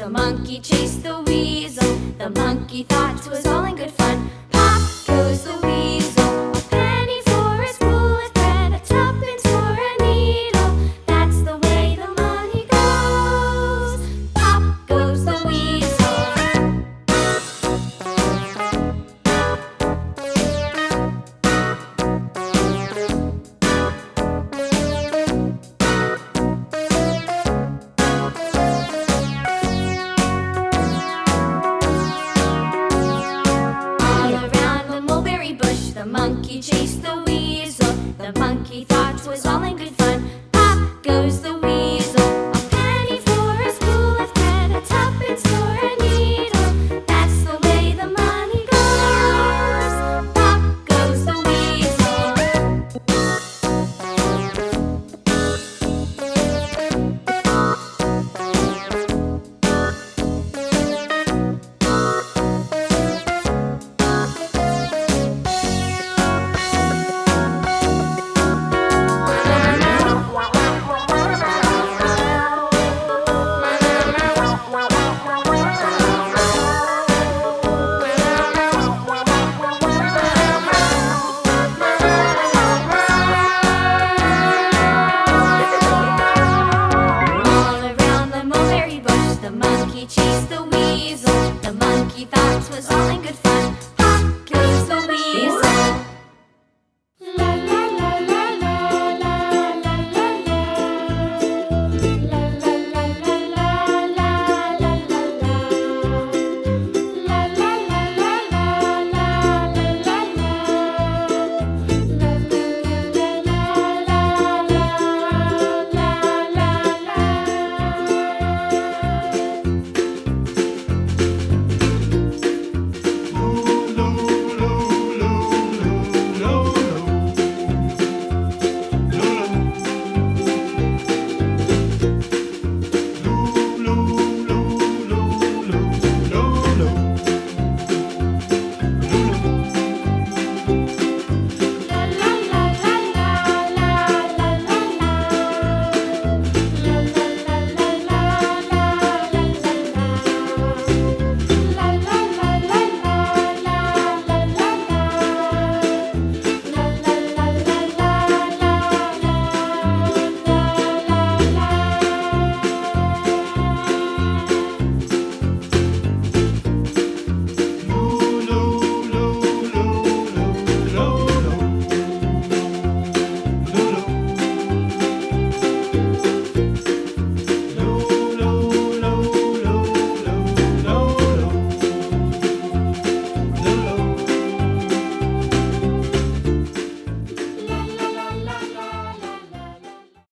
the monkey chased the weasel. The monkey thought 'twas all in good fun. Pop goes the weasel, a penny for a spool of thread, a tuppence for a needle. That's the way the money goes. Pop goes the weasel. The monkey chased the weasel. The monkey thought 'twas all in good fun. Pop goes the weasel, a penny for a spool of thread, a tuppence for a needle. That's the way the money goes. Pop goes the weasel. The monkey chased